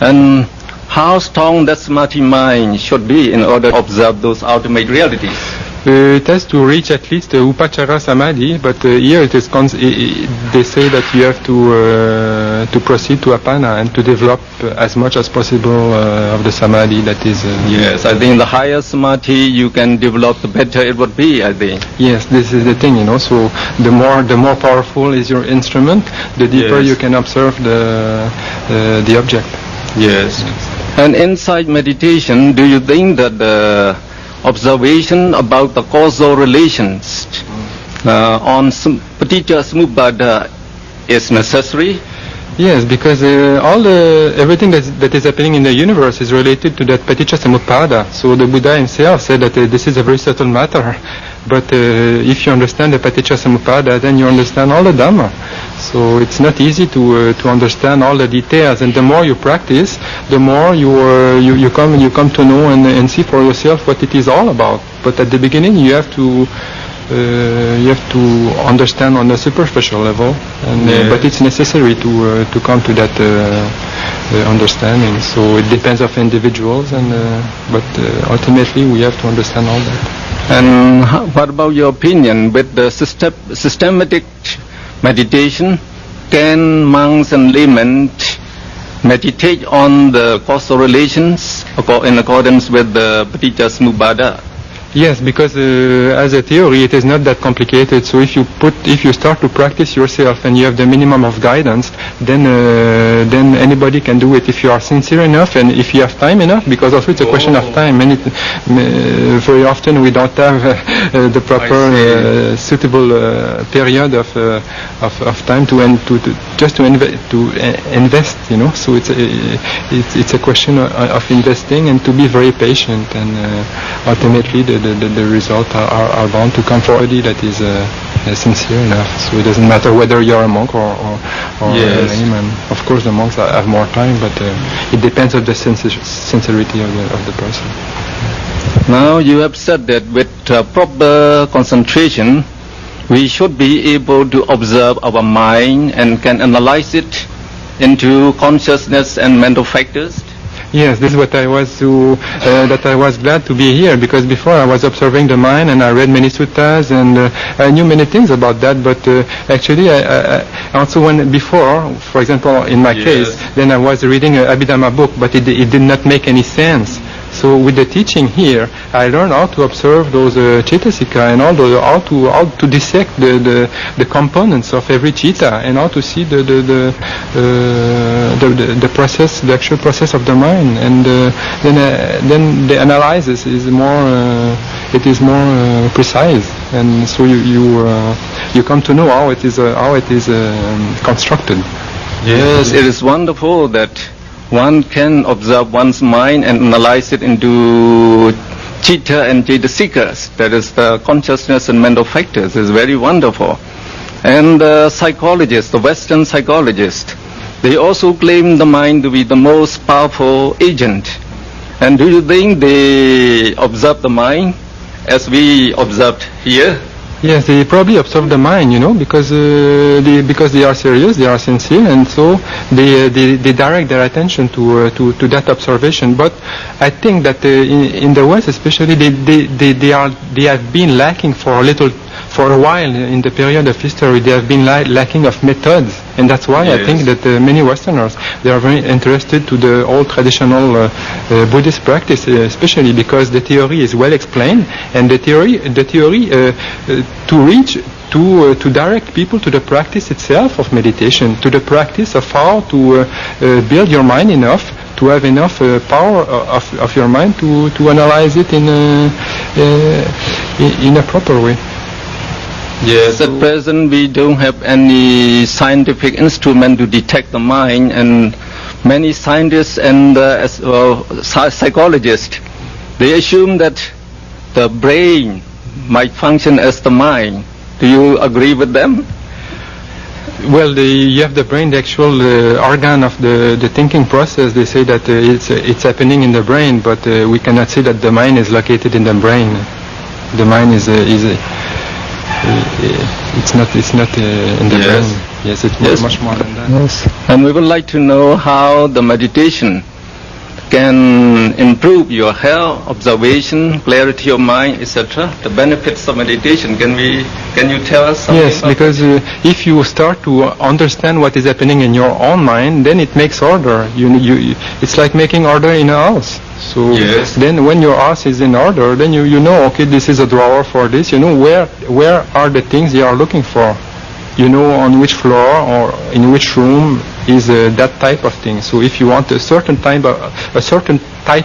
S9: And how strong that samadhi mind should be in order to observe those ultimate realities?
S3: It has to reach at least upachara samadhi, but here it is they say that you have to proceed to apana and to develop as much as possible of the samadhi that is.
S9: Yes, I think the higher samadhi you can develop, the better it would be, I think.
S3: Yes, this is the thing, So the more powerful is your instrument, the deeper you can observe the object.
S9: Yes. And inside meditation, do you think that the observation about the causal relations on paticca samuppada is necessary?
S3: Yes, because everything that is happening in the universe is related to that paticca samuppada. So the Buddha himself said that this is a very subtle matter. But if you understand the paticca samuppada, then you understand all the Dhamma. So it's not easy to understand all the details. And the more you practice, the more you come to know and see for yourself what it is all about. But at the beginning, you have to understand on a superficial level, but it's necessary to come to that understanding. So it depends of individuals, but ultimately we have to understand all that.
S9: And what about your opinion with the systematic meditation? Can monks and laymen meditate on the causal relations in accordance with the paticca samuppada?
S3: Yes, because as a theory it is not that complicated. So if you start to practice yourself and you have the minimum of guidance, then anybody can do it if you are sincere enough and if you have time enough. Because also it's a question of time. Very often we don't have the proper suitable period of time to invest. So it's a question of investing and to be very patient, and ultimately the results are bound to come for anybody that is sincere enough. So it doesn't matter whether you're a monk or a layman. Of course the monks have more time, but it depends on the sincerity of the person.
S9: Now you have said that with proper concentration we should be able to observe our mind and can analyze it into consciousness and mental factors.
S3: Yes, this is what I was that I was glad to be here, because before I was observing the mind and I read many suttas and I knew many things about that, but actually I also before, for example, in my case, then I was reading a Abhidhamma book, but it did not make any sense. So with the teaching here, I learned how to observe those cetasika and how to dissect the components of every citta and how to see the process, the actual process of the mind, and then the analysis is more precise, and so you come to know how it is constructed.
S9: Yes, it is wonderful that one can observe one's mind and analyze it into citta and cetasikas, that is the consciousness and mental factors. Is very wonderful. And the psychologists, the Western psychologists, they also claim the mind to be the most powerful agent. And do you think they observe the mind as we observed here?
S3: Yes, they probably observe the mind, because they are serious, they are sincere, and so they direct their attention to that observation. But I think that in the West, especially, they have been lacking for a while in the period of history. They have been lacking of methods, and that's why I think that many Westerners, they are very interested to the old traditional Buddhist practice, especially because the theory is well explained, and the theory to direct people to the practice itself of meditation, to the practice of how to build your mind enough to have enough power of your mind to analyze it in a proper way.
S9: Yes, at present we don't have any scientific instrument to detect the mind, and many scientists and psychologists, they assume that the brain might function as the mind. Do you agree with them?
S3: Well, you have the brain, the actual organ of the thinking process. They say that it's happening in the brain, but we cannot say that the mind is located in the brain. The mind is it's not in the brain. Yes, it's much more than that.
S9: Yes. And we would like to know how the meditation can improve your health, observation, clarity of mind, etc. The benefits of meditation. Can you tell us something?
S3: Yes, because if you start to understand what is happening in your own mind, then it makes order. It's like making order in a house. So
S9: yes.
S3: Then when your house is in order, then you know, okay, this is a drawer for this. You know where are the things you are looking for. You know on which floor or in which room is that type of thing. So if you want a certain type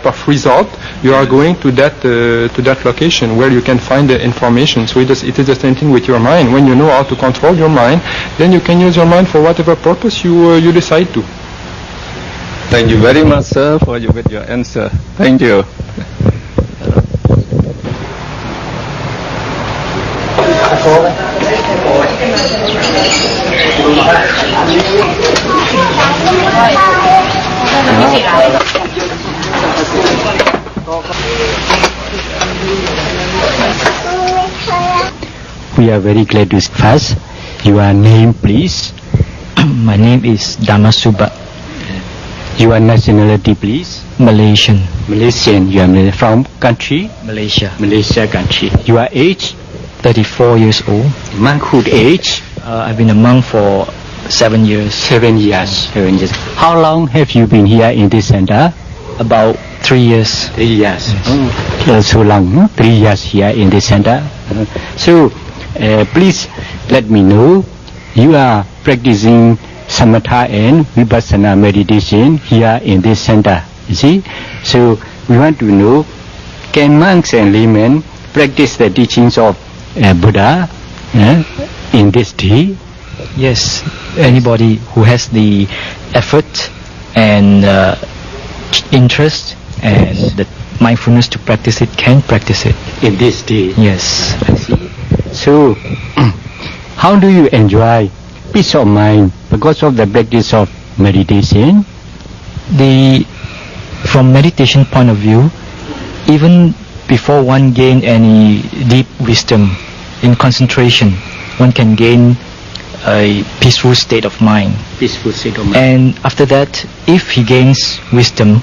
S3: of result, you are going to that location where you can find the information. So it is the same thing with your mind. When you know how to control your mind, then you can use your mind for whatever purpose you decide to.
S9: Thank you very much, sir, for your answer. Thank you.
S7: We are very glad to first. Your name, please.
S11: My name is Damasuba.
S7: Your nationality, please.
S11: Malaysian.
S7: Malaysian. You are from country?
S11: Malaysia.
S7: Malaysia country. Your age?
S11: 34 years old.
S7: Monkhood age?
S11: I've been a monk for 7 years.
S7: 7 years. 7 years. How long have you been here in this center?
S11: About 3 years.
S7: 3 years. So long, 3 years here in this center. So, please let me know, you are practicing samatha and vipassana meditation here in this center. You see? So, we want to know, can monks and laymen practice the teachings of Buddha in this day?
S11: Yes, anybody who has the effort and interest and the mindfulness to practice it can practice it.
S7: In this day?
S11: Yes.
S7: I see. So, how do you enjoy peace of mind because of the practice of meditation?
S11: From meditation point of view, even before one gain any deep wisdom, in concentration, one can gain a peaceful state of mind.
S7: Peaceful state of mind.
S11: And after that, if he gains wisdom,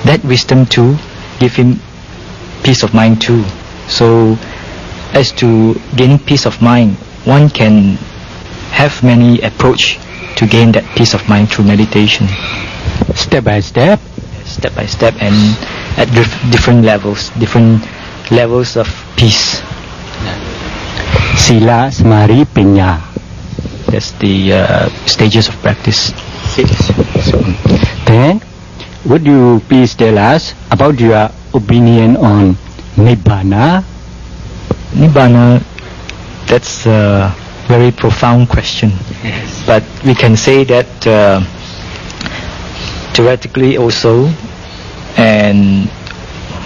S11: that wisdom too give him peace of mind too. So, as to gaining peace of mind, one can have many approach to gain that peace of mind through meditation.
S7: Step by step?
S11: Step by step and at different levels of peace.
S7: Sila, Samadhi, Panya.
S11: That's the stages of practice.
S7: Then, would you please tell us about your opinion on Nibbana?
S11: Nibbana, that's a very profound question.
S7: Yes.
S11: But we can say that theoretically also, and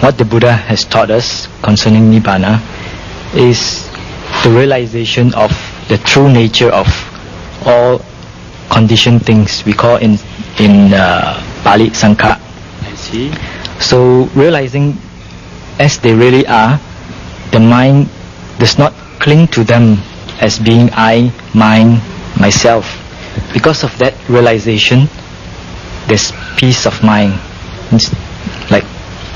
S11: what the Buddha has taught us concerning Nibbana is the realization of the true nature of all conditioned things. We call in Pali Sankhara.
S7: I see.
S11: So realizing as they really are, the mind does not cling to them as being I, mine, myself. Because of that realization, there's peace of mind. It's like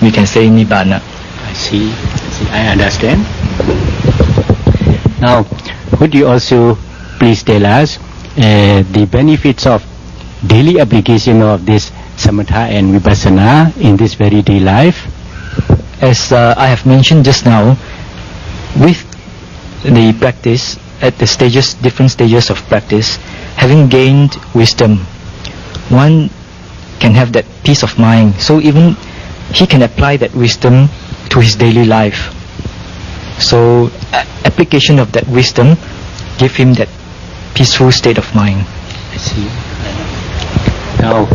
S11: we can say Nibbana.
S7: I see. I understand. Now, would you also please tell us the benefits of daily application of this samatha and vipassana in this very day life?
S11: As I have mentioned just now, with the practice at the different stages of practice, having gained wisdom, one can have that peace of mind. So even he can apply that wisdom to his daily life. So application of that wisdom give him that peaceful state of mind.
S7: I see. Now,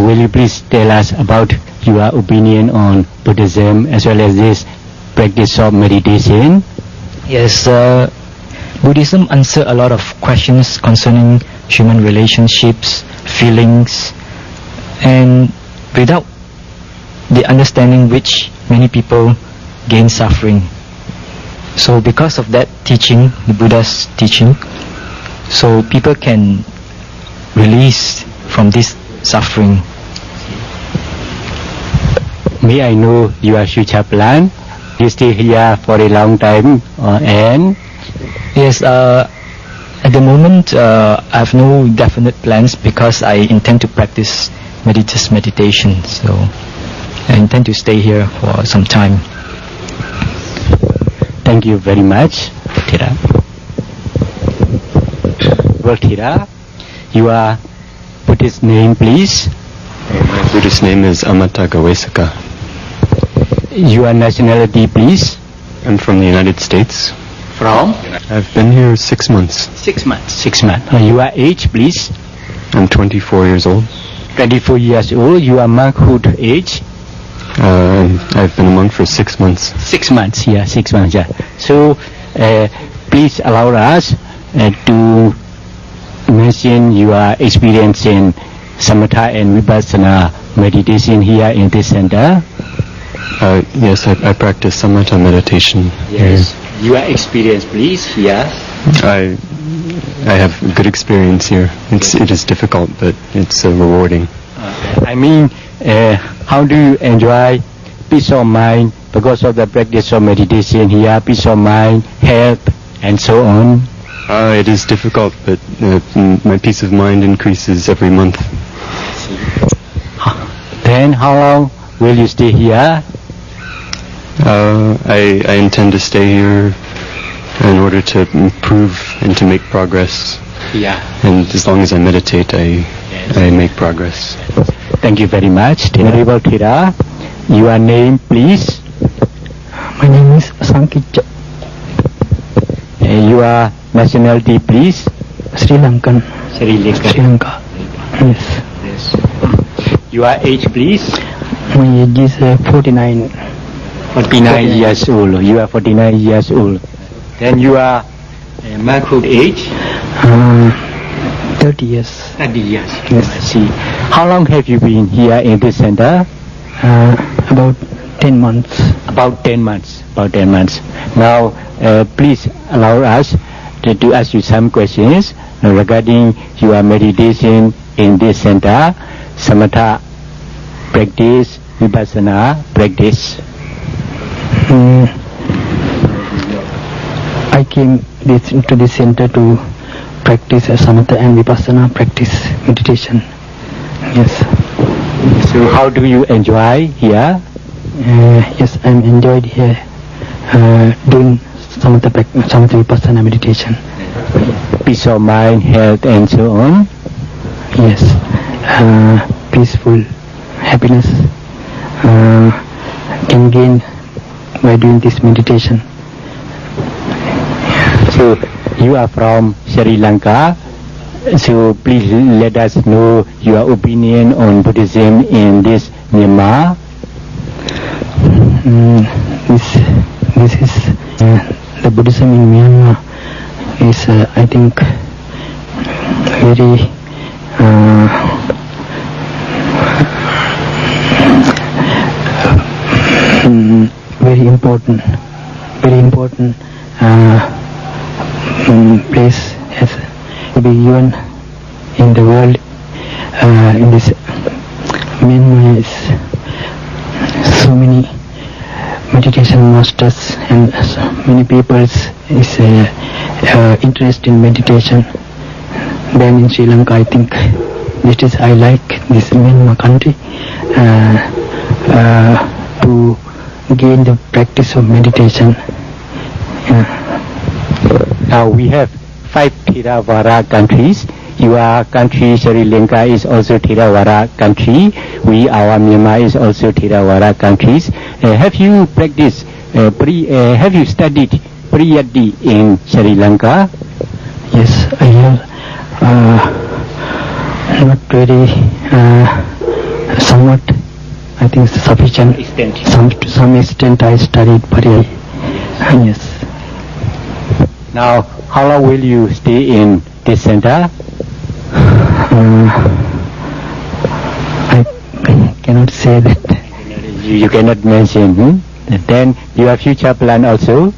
S7: will you please tell us about your opinion on Buddhism as well as this practice of meditation?
S11: Yes, Buddhism answers a lot of questions concerning human relationships, feelings, and without the understanding which many people gain suffering. So because of that teaching, the Buddha's teaching, so people can release from this suffering.
S7: may I know your future plan? You stay here for a long time and
S11: Yes, at the moment I have no definite plans because I intend to practice meditation. So I intend to stay here for some time.
S7: Thank you very much, Thera. Well, Thera, your Buddhist name, please.
S12: My Buddhist name is Amata Gawesaka.
S7: Your nationality, please.
S12: I'm from the United States.
S7: From?
S12: I've been here 6 months.
S7: 6 months. 6 months. Your age, please.
S12: I'm 24 years old.
S7: 24 years old. Your monkhood age?
S12: I've been a monk for 6 months.
S7: 6 months, yeah, 6 months, yeah. So, please allow us to mention your experience in Samatha and Vipassana meditation here in this center.
S12: Yes, I practice Samatha meditation.
S7: Yes. Your experience, please, here.
S12: I have good experience here. It is difficult, but it's rewarding.
S7: I mean, how do you enjoy peace of mind because of the practice of meditation here, peace of mind, health, and so on?
S12: It is difficult, but my peace of mind increases every month.
S7: Then how long will you stay here?
S12: I intend to stay here in order to improve and to make progress.
S7: Yeah.
S12: And as long as I meditate, I make progress.
S7: Thank you very much. Honorable Thera, your name, please.
S13: My name is Sankitja.
S7: Your nationality, please.
S13: Sri Lankan.
S7: Sri
S13: Lanka. Yes.
S7: Your age, please.
S13: My age is 49.
S7: 49 years old. You are 49 years old. Then you are monkhood age?
S13: 30 years.
S7: 30 years. Yes. I see. How long have you been here in this center?
S13: About 10 months.
S7: About 10 months. About 10 months. Now, please allow us to ask you some questions regarding your meditation in this center, Samatha practice, Vipassana practice.
S13: I came to this center to practice Samatha and Vipassana practice meditation. Yes.
S7: So how do you enjoy here?
S13: Yes, I'm enjoyed here doing Samatha Vipassana meditation.
S7: Peace of mind, health, and so on.
S13: Yes. Peaceful happiness can gain by doing this meditation.
S7: So you are from Sri Lanka. So please let us know your opinion on Buddhism in this Myanmar.
S13: This is the Buddhism in Myanmar is I think very very important place has to be given in the world. In this Myanmar is so many meditation masters and so many peoples is interest in meditation. Then in Sri Lanka, I think I like this Myanmar country to gain the practice of meditation.
S7: Now we have 5 Theravada countries. Your country, Sri Lanka, is also Theravada country. Our Myanmar is also Theravada countries. Have you practiced, have you studied Priyati in Sri Lanka?
S13: Yes, I have. Not very, somewhat, I think sufficient. To some extent I studied Pariyai. Yes.
S7: Now, how long will you stay in this center?
S13: I cannot say that.
S7: You cannot mention. Then your future plan also?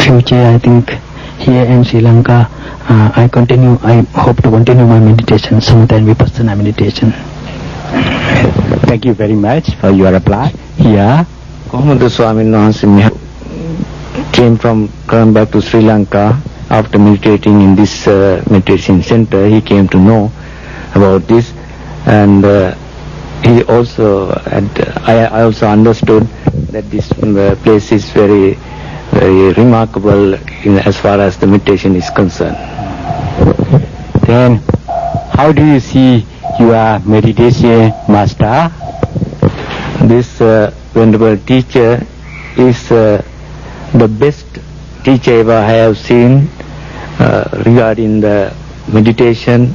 S13: Future, I think here in Sri Lanka, I hope to continue my meditation, Samatha and Vipassana meditation.
S7: Thank you very much for your reply. Yeah.
S14: Came back to Sri Lanka after meditating in this meditation center. He came to know about this, and he also I also understood that this place is very remarkable as far as the meditation is concerned.
S7: Then, how do you see your meditation master?
S14: This venerable teacher is the best teacher ever I have seen regarding the meditation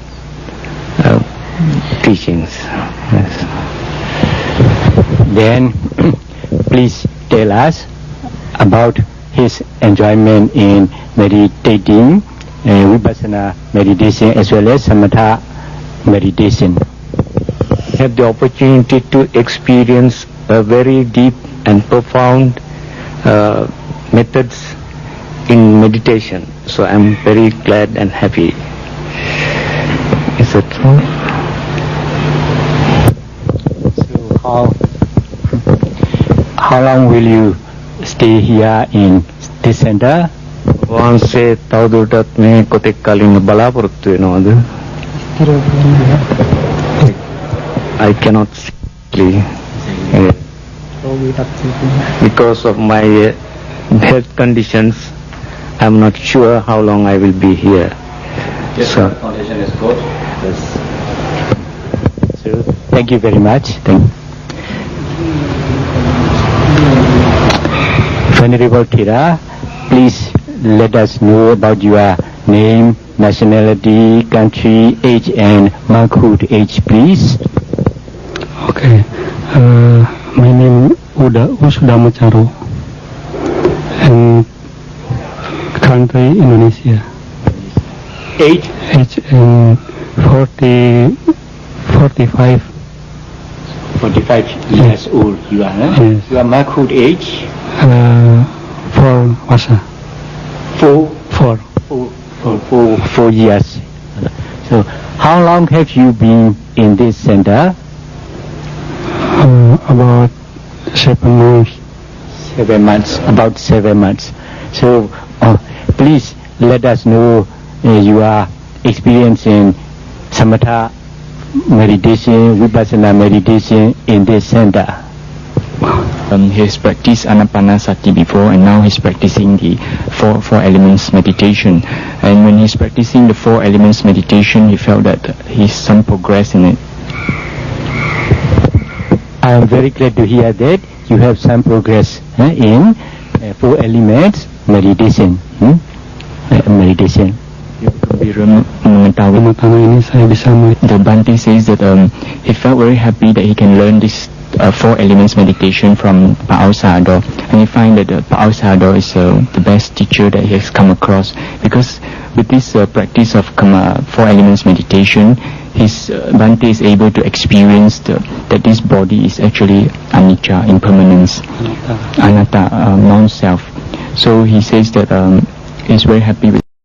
S14: teachings. Yes.
S7: Then, please tell us about his enjoyment in meditating, vipassana meditation as well as samatha meditation.
S14: Have the opportunity to experience a very deep and profound methods in meditation. So I'm very glad and happy. Is that true?
S7: So how long will you stay here in this center?
S14: Once taudutat me kotek kalin balaporuttu venawadu. I cannot say because of my health conditions. I'm not sure how long I will be here.
S2: Yes, so condition is good. Yes.
S7: So thank you very much. Venerable Thera, please let us know about your name, nationality, country, age, and monkhood age, please.
S13: Okay. My name is Usudamacharo, and country Indonesia.
S7: Age?
S13: Age 45.
S7: 45 years old you are, huh?
S13: Yes.
S7: Your monkhood age?
S13: 4 Vasa.
S7: 4 years. So how long have you been in this center?
S13: About 7 months.
S7: 7 months. About 7 months. So please let us know your experience in samatha meditation, vipassana meditation in this center.
S15: He's practiced anapanasati before, and now he's practicing the four elements meditation. And when he's practicing the 4 elements meditation, he felt that he's some progress in it.
S7: I am very glad to hear that you have some progress in 4 elements meditation. Meditation.
S15: The Bhante says that he felt very happy that he can learn this 4 elements meditation from Pa'au Sayadaw, and he find that Pa'au Sayadaw is the best teacher that he has come across, because with this practice of 4 elements meditation, his Bhante is able to experience that this body is actually anicca, impermanence, anatta, non-self. So he says that he's very happy with